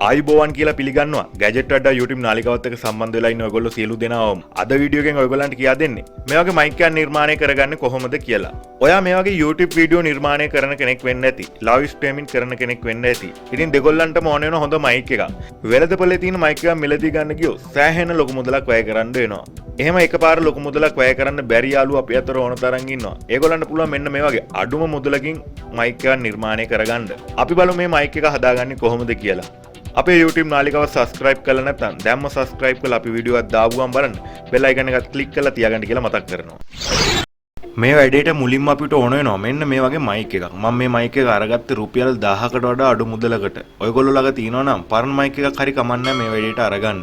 ආයිබෝවන් කියලා පිළිගන්නවා Gadget Wedda YouTube නාලිකාවත් එක්ක සම්බන්ධ වෙලා ඉන්න ඔයගොල්ලෝ සියලු දෙනාම අද වීඩියෝ එකෙන් ඔයගොල්ලන්ට කියා දෙන්නේ මේ වගේ මයික් එකක් නිර්මාණය කරගන්නේ කොහොමද කියලා. ඔයා මේ වගේ YouTube වීඩියෝ නිර්මාණය කරන කෙනෙක් වෙන්න ඇති. ලයිව් ස්ට්‍රීමින් කරන කෙනෙක් වෙන්න ඇති. ඉතින් දෙගොල්ලන්ටම ඕන වෙන හොඳ මයික් එකක්. වෙළඳපොලේ තියෙන මයික් එකක් මිලදී ගන්න ගියොත් සෑහෙන ලොකු මුදලක් වැය කරන්න වෙනවා. එහෙම එකපාර ලොකු මුදලක් වැය කරන්න බැරි යාළුවෝ අපි අතර ඕන තරම් ඉන්නවා. ඒගොල්ලන්ට පුළුවන් මෙන්න මේ වගේ අඩුම මුදලකින් මයික් එකක් නිර්මාණය කරගන්න. අපි බලමු මේ මයික් එක හදාගන්නේ කොහොමද කියලා. අපේ YouTube නාලිකාව subscribe කරලා නැත්නම් දැම්ම subscribe කරලා අපි වීඩියෝ එකක් දාපුවම බලන්න bell icon එකත් click කරලා තියාගන්න කියලා මතක් කරනවා. මේ වැඩේට මුලින්ම අපිට ඕන වෙනවා මෙන්න මේ වගේ මයික් එකක්. මම මේ මයික් එක අරගත්තේ රුපියල් 1000කට වඩා අඩු මුදලකට. ඔයගොල්ලෝ ළඟ තියෙනවා නම් පරණ මයික් එකක් හරි කමන්නේ මේ වැඩේට අරගන්න.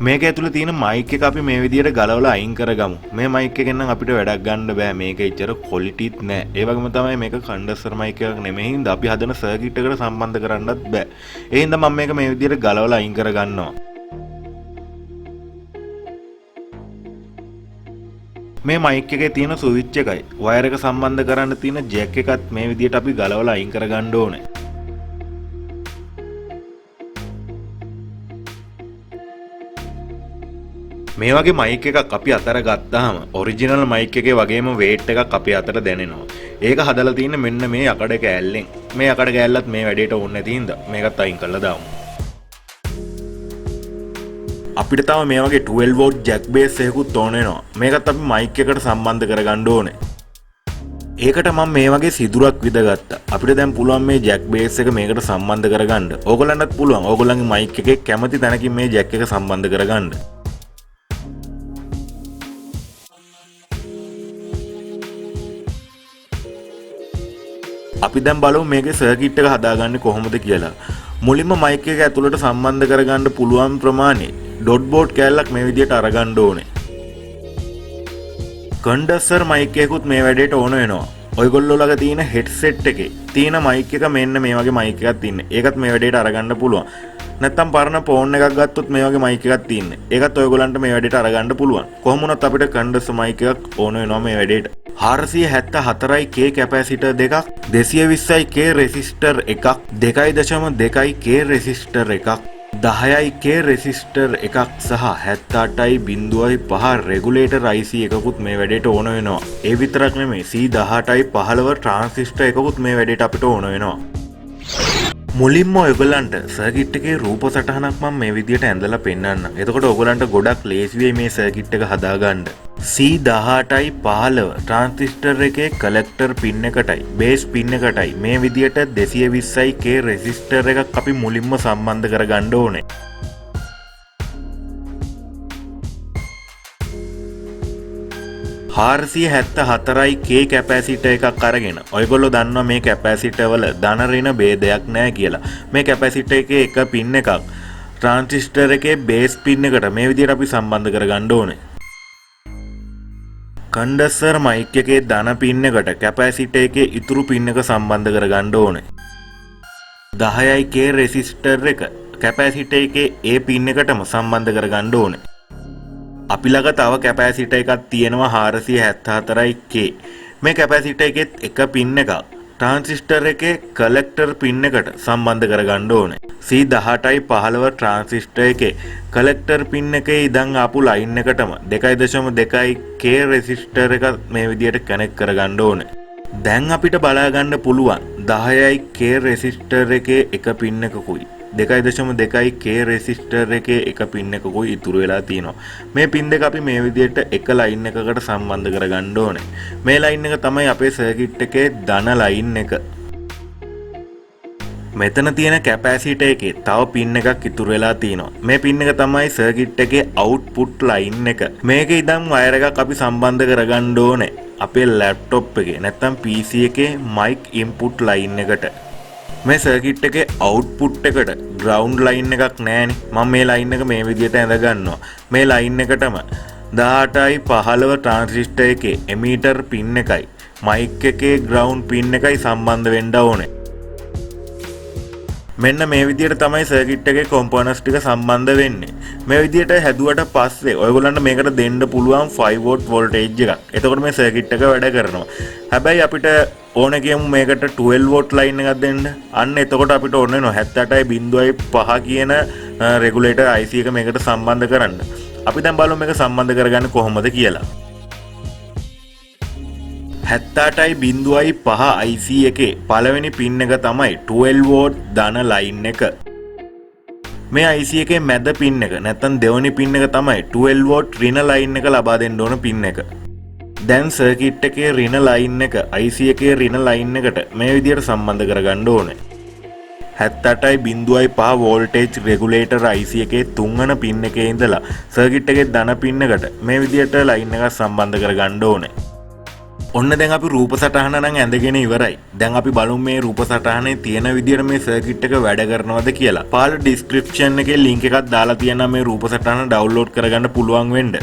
මේක ඇතුලේ තියෙන මයික් එක අපි මේ විදිහට ගලවලා අයින් කරගමු. මේ මයික් එකෙන් නම් අපිට වැඩක් ගන්න බෑ. මේක එච්චර ක්වොලිටිත් නෑ. ඒ වගේම තමයි මේක කන්ඩෙන්සර් මයික් එකක් නෙමෙයි. හින්දා අපි හදන සර්කිට් එකට සම්බන්ධ කරන්නත් බෑ. ඒ හින්දා මම මේක මේ විදිහට ගලවලා අයින් කරගන්නවා. මේ මයික් එකේ තියෙන ස්විච් එකයි වයර් එක සම්බන්ධ කරන්න තියෙන ජැක් එකත් මේ විදිහට අපි ගලවලා අයින් කරගන්න ඕනේ. මේ වගේ මයික් එකක් අපි අතර ගත්තාම ඔරිජිනල් මයික් එකේ වගේම වේට් එකක් අපි අතට දැනෙනවා. ඒක හදලා තියෙන්නේ මෙන්න මේ යකඩ කෑල්ලෙන්. මේ යකඩ කෑල්ලත් මේ වැඩේට ඕනේ නැති හින්දා මේකත් අයින් කරලා දාමු. අපිට තව මේ වගේ 12 වෝල්ට් ජැක් බේස් එකකුත් ඕන වෙනවා. මේකත් අපි මයික් එකට සම්බන්ධ කරගන්න ඕනේ. ඒකට මම මේ වගේ සිදුරක් විදගත්තා. අපිට දැන් පුළුවන් මේ ජැක් බේස් එක මේකට සම්බන්ධ කරගන්න. ඕගොල්ලන්ටත් පුළුවන්. ඕගොල්ලන්ගේ මයික් එකේ කැමති තැනකින් මේ ජැක් එක සම්බන්ධ කරගන්න. අපි දැන් බලමු මේකේ සර්කිට් එක හදාගන්නේ කොහොමද කියලා. මුලින්ම මයික් එක ඇතුළට සම්බන්ධ කරගන්න පුළුවන් ප්‍රමාණය ඩොට් බෝඩ් කෑල්ලක් මේ විදිහට අරගන්න ඕනේ. කන්ඩෙන්සර් මයික් එකකුත් මේ වැඩේට ඕන වෙනවා. ඔයගොල්ලෝ ළඟ තියෙන හෙඩ්සෙට් එකේ තියෙන මයික් එක මෙන්න මේ වගේ මයික් එකක් තියෙන්නේ. ඒකත් මේ වැඩේට අරගන්න පුළුවන්. නැත්තම් පරණ ෆෝන් එකක් ගත්තොත් මේ වගේ මයික් එකක් තියෙන්නේ. ඒකත් ඔයගොල්ලන්ට මේ වැඩේට අරගන්න පුළුවන්. කොහොම වුණත් අපිට කන්ඩෙන්සර් මයික් එකක් ඕන වෙනවා මේ වැඩේට. 474K කැපැසිටර් දෙකක් 220K රෙසිස්ටර් එකක් 2.2K රෙසිස්ටර් එකක් 10K රෙසිස්ටර් එකක් සහ 78.5 රෙගුලේටර් IC එකකුත් මේ වැඩේට ඕන වෙනවා. ඒ විතරක් නෙමෙයි C18.15 ට්‍රාන්සිස්ටර් එකකුත් මේ වැඩේට අපිට ඕන වෙනවා. මුලින්ම ඔයගොල්ලන්ට සර්කිට් එකේ රූප සටහනක් මම මේ විදිහට ඇඳලා පෙන්නන්න. එතකොට ඔයගොල්ලන්ට ගොඩක් ලේසි වෙයි මේ සර්කිට් එක හදාගන්න. C18.15 ට්‍රාන්සිස්ටර් එකේ කලෙක්ටර් පින් එකටයි බේස් පින් එකටයි මේ විදිහට 220K රෙසිස්ටර් එකක් අපි මුලින්ම සම්බන්ධ කරගන්න ඕනේ. .474K කැපැසිටර් එකක් අරගෙන ඔයගොල්ලෝ දන්නවා මේ කැපැසිටර් වල ධන ඍණ ભેදයක් නැහැ කියලා. මේ කැපැසිටර් එකේ එක පින් එකක් ට්‍රාන්සිස්ටර් එකේ බේස් පින් එකට මේ විදිහට අපි සම්බන්ධ කරගන්න ඕනේ. කන්ඩෙන්සර් මයික් එකේ ධන පින් එකට කැපැසිටර් එකේ ඉතුරු පින් එක සම්බන්ධ කරගන්න ඕනේ. 10K රෙසිස්ටර් එක කැපැසිටර් එකේ ඒ පින් එකටම සම්බන්ධ කරගන්න ඕනේ. අපි ළඟ තව කැපැසිටර් එකක් තියෙනවා 474K. මේ කැපැසිටර් එකෙත් එක පින් එකක් ට්‍රාන්සිස්ටර් එකේ කලෙක්ටර් පින් එකට සම්බන්ධ කරගන්න ඕනේ. C18.15 ට්‍රාන්සිස්ටර් එකේ කලෙක්ටර් පින් එකේ ඉඳන් ආපු ලයින් එකටම 2.2K රෙසිස්ටර් එක මේ විදිහට කනෙක්ට් කරගන්න ඕනේ. දැන් අපිට බලා ගන්න පුළුවන් 10K රෙසිස්ටර් එකේ එක පින් එකකුයි 2.2K රෙසිස්ටර් එකේ එක පින් එකකුයි ඉතුරු වෙලා තියෙනවා. මේ පින් දෙක අපි මේ විදිහට එක ලයින් එකකට සම්බන්ධ කරගන්න ඕනේ. මේ ලයින් එක තමයි අපේ සර්කිට් එකේ ධන ලයින් එක. මෙතන තියෙන කැපැසිටර් එකේ තව පින් එකක් ඉතුරු වෙලා තියෙනවා. මේ පින් එක තමයි සර්කිට් එකේ අවුට්පුට් ලයින් එක. මේකේ ඉඳන් වයර් එකක් අපි සම්බන්ධ කරගන්න ඕනේ අපේ ලැප්ටොප් එකේ නැත්නම් PC එකේ මයික් ඉන්පුට් ලයින් එකට. මේ සර්කිට් එකේ අවුට්පුට් එකට ග්‍රවුන්ඩ් ලයින් එකක් නැහැනේ. මම මේ ලයින් එක මේ විදිහට ඇඳ ගන්නවා. මේ ලයින් එකටම 18.15 ට්‍රාන්සිස්ටර් එකේ එමීටර් පින් එකයි මයික් එකේ ග්‍රවුන්ඩ් පින් එකයි සම්බන්ධ වෙන්න ඕනේ. මෙන්න මේ විදිහට තමයි සර්කිට් එකේ කොම්පොනන්ට්ස් ටික සම්බන්ධ වෙන්නේ. මේ විදිහට හැදුවට පස්සේ ඔයගොල්ලන්ට මේකට දෙන්න පුළුවන් 5 වෝල්ට් වෝල්ටේජ් එකක්. එතකොට මේ සර්කිට් එක වැඩ කරනවා. හැබැයි අපිට ඕන කියමු මේකට 12 වෝල්ට් ලයින් එකක් දෙන්න. අන්න එතකොට අපිට ඕන වෙනවා 78.5 කියන රෙගුලේටර් IC එක මේකට සම්බන්ධ කරන්න. අපි දැන් බලමු මේක සම්බන්ධ කරගන්නේ කොහොමද කියලා. 78.5 IC එකේ පළවෙනි පින් එක තමයි 12 වෝල්ට් ධන ලයින් එක. මේ IC එකේ මැද පින් එක නැත්නම් දෙවෙනි පින් එක තමයි 12 වෝල්ට් ඍණ ලයින් එක ලබා දෙන්න ඕන පින් එක. දැන් සර්කිට් එකේ ඍණ ලයින් එක IC එකේ ඍණ ලයින් එකට මේ විදිහට සම්බන්ධ කරගන්න ඕනේ. 78.5 වෝල්ටේජ් රෙගුලේටර් IC එකේ තුන්වන පින් එකේ ඉඳලා සර්කිට් එකේ ධන පින් එකට මේ විදිහට ලයින් එකක් සම්බන්ධ කරගන්න ඕනේ. ඔන්න දැන් අපි රූප සටහන නම් ඇඳගෙන ඉවරයි. දැන් අපි බලමු මේ රූප සටහනේ තියෙන විදිහට මේ සර්කිට් එක වැඩ කරනවද කියලා. පාල ඩිස්ක්‍රිප්ෂන් එකේ ලින්ක් එකක් දාලා තියෙනවා මේ රූප සටහන ඩවුන්ලෝඩ් කරගන්න පුළුවන් වෙන්න.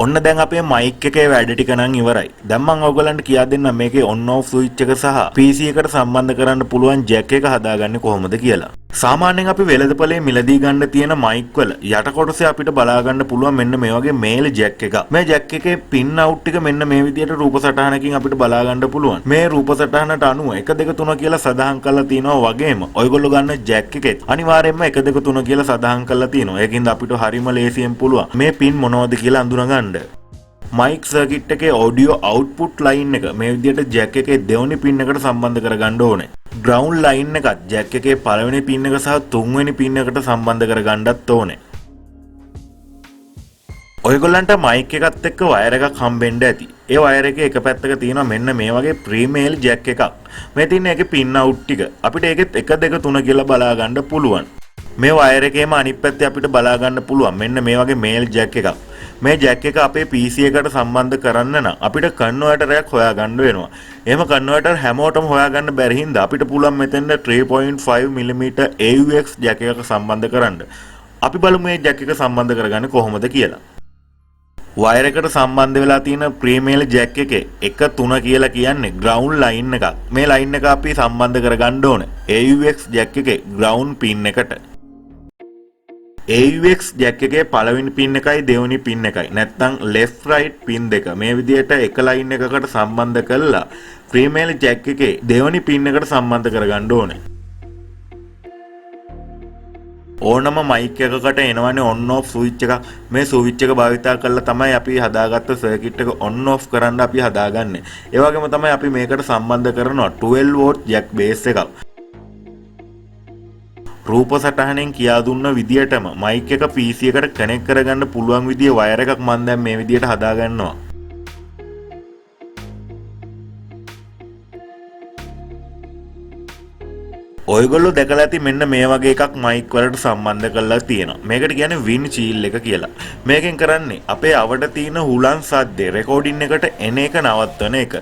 ඔන්න දැන් අපේ මයික් එකේ වැඩ ටික නම් ඉවරයි. දැන් මම ඔයගලන්ට කියා දෙන්නම් මේකේ on off switch එක සහ PC එකට සම්බන්ධ කරන්න පුළුවන් jack එක හදාගන්නේ කොහොමද කියලා. සාමාන්‍යයෙන් අපි වෙළඳපොලේ මිලදී ගන්න තියෙන මයික් වල යට කොටසේ අපිට බලා ගන්න පුළුවන් මෙන්න මේ වගේ මේල් jack එකක්. මේ jack එකේ pin out ටික මෙන්න මේ විදිහට රූප සටහනකින් අපිට බලා ගන්න පුළුවන්. මේ රූප සටහනට අනුව 1 2 3 කියලා සඳහන් කරලා තියෙනවා වගේම ඔයගොල්ලෝ ගන්න jack එකෙත් අනිවාර්යයෙන්ම 1 2 3 කියලා සඳහන් කරලා තියෙනවා. ඒකින්ද අපිට හරිම ලේසියෙන් පුළුවන් මේ pin මොනවද කියලා අඳුනගන්න. මයික් සර්කිට් එකේ ඔඩියෝ අවුට්පුට් ලයින් එක මේ විදිහට ජැක් එකේ දෙවෙනි පින් එකට සම්බන්ධ කරගන්න ඕනේ. ග්‍රවුන්ඩ් ලයින් එකත් ජැක් එකේ පළවෙනි පින් එක සහ තුන්වෙනි පින් එකට සම්බන්ධ කරගන්නත් ඕනේ. ඔයගොල්ලන්ට මයික් එකත් එක්ක වයර් එකක් හම්බෙන්න ඇති. ඒ වයර් එකේ එක පැත්තක තියෙනවා මෙන්න මේ වගේ ප්‍රීමේල් ජැක් එකක්. මේ තියෙන එකේ පින් අවුට් ටික අපිට ඒකෙත් 1 2 3 කියලා බලා ගන්න පුළුවන්. මේ වයර් එකේම අනිත් පැත්තේ අපිට බලා ගන්න පුළුවන් මෙන්න මේ වගේ මේල් ජැක් එකක්. මේ ජැක් එක අපේ PC එකට සම්බන්ධ කරන්න නම් අපිට කන්වර්ටර් එකක් හොයාගන්න වෙනවා. එහෙම කන්වර්ටර් හැමෝටම හොයාගන්න බැරි හින්දා අපිට පුළුවන් මෙතෙන්ද 3.5 mm AUX ජැක් එකක සම්බන්ධ කරන්න. අපි බලමු මේ ජැක් එක සම්බන්ධ කරගන්නේ කොහොමද කියලා. වයර් එකට සම්බන්ධ වෙලා තියෙන ප්‍රීමේල් ජැක් එකේ 1 3 කියලා කියන්නේ ග්‍රවුන්ඩ් ලයින් එකක්. මේ ලයින් එක අපි සම්බන්ධ කරගන්න ඕනේ AUX ජැක් එකේ ග්‍රවුන්ඩ් පින් එකට. AUX ජැක් එකේ පළවෙනි පින් එකයි දෙවෙනි පින් එකයි නැත්නම් left right පින් දෙක මේ විදිහට එක ලයින් එකකට සම්බන්ධ කරලා ප්‍රීමේල් ජැක් එකේ දෙවෙනි පින් එකට සම්බන්ධ කරගන්න ඕනේ. ඕනම මයික් එකකට එනවනේ on off switch එකක්. මේ switch එක භාවිතා කරලා තමයි අපි හදාගත්ත සර්කිට් එක on off කරන්න අපි හදාගන්නේ. ඒ වගේම තමයි අපි මේකට සම්බන්ධ කරනවා 12 වෝල්ට් ජැක් බේස් එකක්. රූප සටහනෙන් කියා දුන්න විදියටම මයික් එක PC එකට කනෙක්ට් කරගන්න පුළුවන් විදිය වයර් එකක් මම දැන් මේ විදියට හදාගන්නවා. ඔයගොල්ලෝ දැකලා ඇති මෙන්න මේ වගේ එකක් මයික් වලට සම්බන්ධ කරලා තියෙනවා. මේකට කියන්නේ වින් චීල් එක කියලා. මේකෙන් කරන්නේ අපේ අවට තියෙන හුලන් සද්දේ රෙකෝඩින් එකට එන එක නවත්වන එක.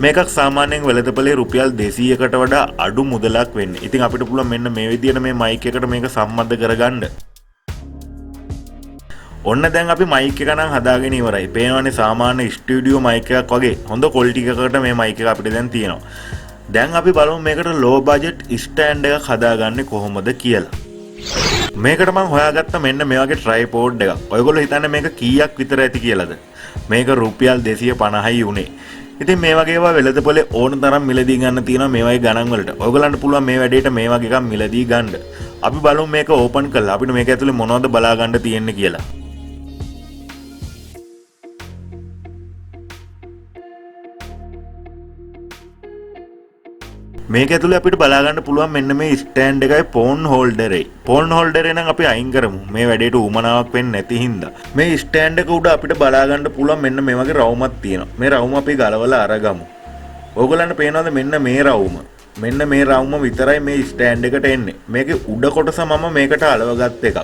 මේකක් සාමාන්‍යයෙන් වෙළඳපොලේ රුපියල් 200කට වඩා අඩු මුදලක් වෙන්නේ. ඉතින් අපිට පුළුවන් මෙන්න මේ විදියට මේ මයික් එකට මේක සම්බන්ධ කරගන්න. ඔන්න දැන් අපි මයික් එක නම් හදාගෙන ඉවරයි. පේනවනේ සාමාන්‍ය ස්ටුඩියෝ මයික් එකක් වගේ හොඳ ක්වොලිටි එකකට මේ මයික් එක අපිට දැන් තියෙනවා. දැන් අපි බලමු මේකට ලෝ බජට් ස්ටෑන්ඩ් එකක් හදාගන්නේ කොහොමද කියලා. මේකට මම හොයාගත්ත මෙන්න මේ වගේ ට්‍රයිපෝඩ් එකක්. ඔයගොල්ලෝ හිතන්නේ මේක කීයක් විතර ඇති කියලාද? මේක රුපියල් 250යි උනේ. ඉතින් මේ වගේ ඒවා වෙළඳපොලේ ඕන තරම් මිලදී ගන්න තියෙනවා මේ වගේ ගණන් වලට. ඔයගොල්ලන්ට පුළුවන් මේ වැඩේට මේ වගේ එකක් මිලදී ගන්න. අපි බලමු මේක ඕපන් කරලා අපිට මේක ඇතුලේ මොනවද බලා ගන්න තියෙන්නේ කියලා. මේක ඇතුලේ අපිට බලා ගන්න පුළුවන් මෙන්න මේ ස්ටෑන්ඩ් එකයි ෆෝන් හෝල්ඩර් එකයි. ෆෝන් හෝල්ඩර් එක නම් අපි අයින් කරමු. මේ වැඩේට උමනාවක් වෙන්නේ නැති හින්දා. මේ ස්ටෑන්ඩ් එක උඩ අපිට බලා ගන්න පුළුවන් මෙන්න මේ වගේ රවුමක් තියෙනවා. මේ රවුම අපි ගලවලා අරගමු. ඕගොල්ලන්ට පේනවද මෙන්න මේ රවුම? මෙන්න මේ රවුම විතරයි මේ ස්ටෑන්ඩ් එකට එන්නේ. මේකේ උඩ කොටස මම මේකට අලවගත් එකක්.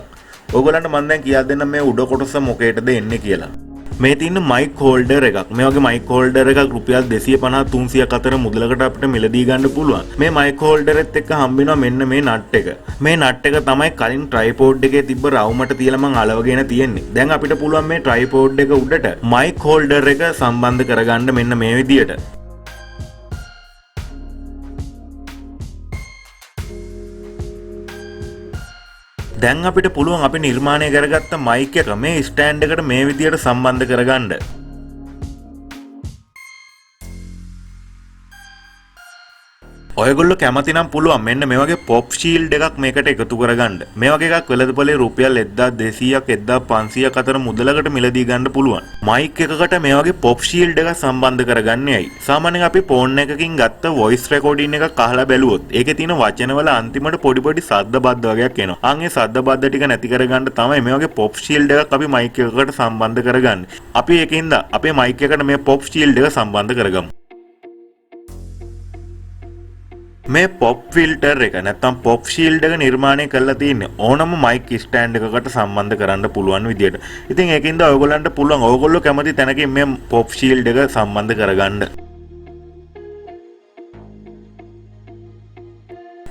ඕගොල්ලන්ට මම දැන් කියා දෙන්නම් මේ උඩ කොටස මොකේටද එන්නේ කියලා. මේ තියෙන මයික් හෝල්ඩර් එකක්. මේ වගේ මයික් හෝල්ඩර් එකක් රුපියල් 250 300ක් අතර මුදලකට අපිට මිලදී ගන්න පුළුවන්. මේ මයික් හෝල්ඩර් එකත් එක්ක හම්බ වෙනවා මෙන්න මේ නට් එක. මේ නට් එක තමයි කලින් ට්‍රයිපෝඩ් එකේ තිබ්බ රවුමට තියලා මම අලවගෙන තියෙන්නේ. දැන් අපිට පුළුවන් මේ ට්‍රයිපෝඩ් එක උඩට මයික් හෝල්ඩර් එක සම්බන්ධ කරගන්න මෙන්න මේ විදියට. දැන් අපිට පුළුවන් අපි නිර්මාණය කරගත්ත මයික් එක මේ ස්ටෑන්ඩ් එකට මේ විදියට සම්බන්ධ කරගන්න. ඔයගොල්ලෝ කැමති නම් පුළුවන් මෙන්න මේ වගේ පොප් ෂීල්ඩ් එකක් මේකට එකතු කරගන්න. මේ වගේ එකක් වෙළඳපොලේ රුපියල් 1200ක් 1500ක් අතර මුදලකට මිලදී ගන්න පුළුවන්. මයික් එකකට මේ වගේ පොප් ෂීල්ඩ් එකක් සම්බන්ධ කරගන්නේ ඇයි? සාමාන්‍යයෙන් අපි ෆෝන් එකකින් ගත්ත වොයිස් රෙකෝඩින් එකක් අහලා බැලුවොත් ඒකේ තියෙන වචනවල අන්තිමට පොඩි පොඩි ශබ්ද බද්ද වගේක් එනවා. අන් ඒ ශබ්ද බද්ද ටික නැති කරගන්න තමයි මේ වගේ පොප් ෂීල්ඩ් එකක් අපි මයික් එකකට සම්බන්ධ කරගන්නේ. අපි ඒකින්ද අපේ මයික් එකට මේ පොප් ෂීල්ඩ් එක සම්බන්ධ කරගමු. මේ පොප් ෆිල්ටර් එක නැත්නම් පොප් ෂීල්ඩ් එක නිර්මාණය කරලා තියෙන්නේ ඕනම මයික් ස්ටෑන්ඩ් එකකට සම්බන්ධ කරන්න පුළුවන් විදියට. ඉතින් ඒකින්ද ඔයගොල්ලන්ට පුළුවන් ඔයගොල්ලෝ කැමති තැනකින් මේ පොප් ෂීල්ඩ් එක සම්බන්ධ කරගන්න.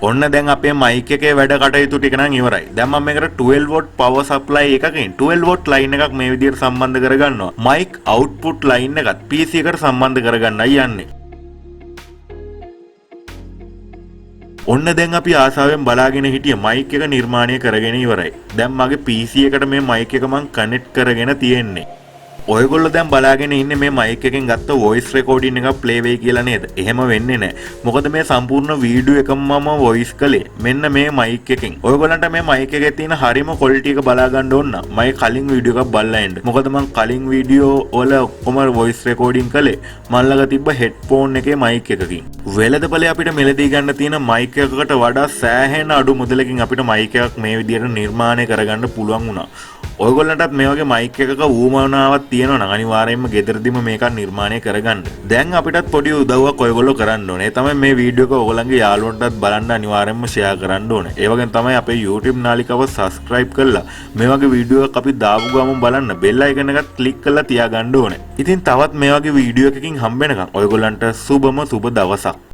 ඔන්න දැන් අපේ මයික් එකේ වැඩ කටයුතු ටික නම් ඉවරයි. දැන් මම මේකට 12 වෝල්ට් පවර් සප්ලයි එකකින් 12 වෝල්ට් ලයින් එකක් මේ විදියට සම්බන්ධ කරගන්නවා. මයික් අවුට්පුට් ලයින් එකත් PC එකට සම්බන්ධ කරගන්නයි යන්නේ. ඔන්න දැන් අපි ආසාවෙන් බලාගෙන හිටිය මයික් එක නිර්මාණය කරගෙන ඉවරයි. දැන් මගේ PC එකට මේ මයික් එක මම කනෙක්ට් කරගෙන තියෙන්නේ. ඔයගොල්ලෝ දැන් බලාගෙන ඉන්නේ මේ මයික් එකෙන් ගත්ත වොයිස් රෙකෝඩින් එකක් ප්ලේ වෙයි කියලා නේද? එහෙම වෙන්නේ නැහැ. මොකද මේ සම්පූර්ණ වීඩියෝ එකම මම වොයිස් කළේ මෙන්න මේ මයික් එකෙන්. ඔයගොල්ලන්ට මේ මයික් එකේ තියෙන හරිම ක්වොලිටි එක බලා ගන්න ඕන නම් මම කලින් වීඩියෝ එකක් බලලා එන්න. මොකද මම කලින් වීඩියෝ වල ඔක්කොම වොයිස් රෙකෝඩින් කළේ මම ළඟ තිබ්බ හෙඩ්ෆෝන් එකේ මයික් එකකින්. වෙළඳපොලේ අපිට මෙලදී ගන්න තියෙන මයික් එකකට වඩා සෑහෙන අඩු මුදලකින් අපිට මයික් එකක් මේ විදියට නිර්මාණය කරගන්න පුළුවන් වුණා. ඔයගොල්ලන්ටත් මේ වගේ මයික් එකක ඌමනාවක් තියෙනවා නම් අනිවාර්යයෙන්ම ගෙදරදීම මේක නිර්මාණය කරගන්න. දැන් අපිටත් පොඩි උදව්වක් ඔයගොල්ලෝ කරන්න ඕනේ. ඒ තමයි මේ වීඩියෝ එක ඔයගොල්ලන්ගේ යාළුවන්ටත් බලන්න අනිවාර්යයෙන්ම ෂෙයා කරන්න ඕනේ. ඒ වගේම තමයි අපේ YouTube නාලිකාව subscribe කරලා මේ වගේ වීඩියෝ එකක් අපි දාපු ගමන් බලන්න bell icon එකත් click කරලා තියාගන්න ඕනේ. ඉතින් තවත් මේ වගේ වීඩියෝ එකකින් හම්බ වෙනකම් ඔයගොල්ලන්ට සුබම සුබ දවසක්.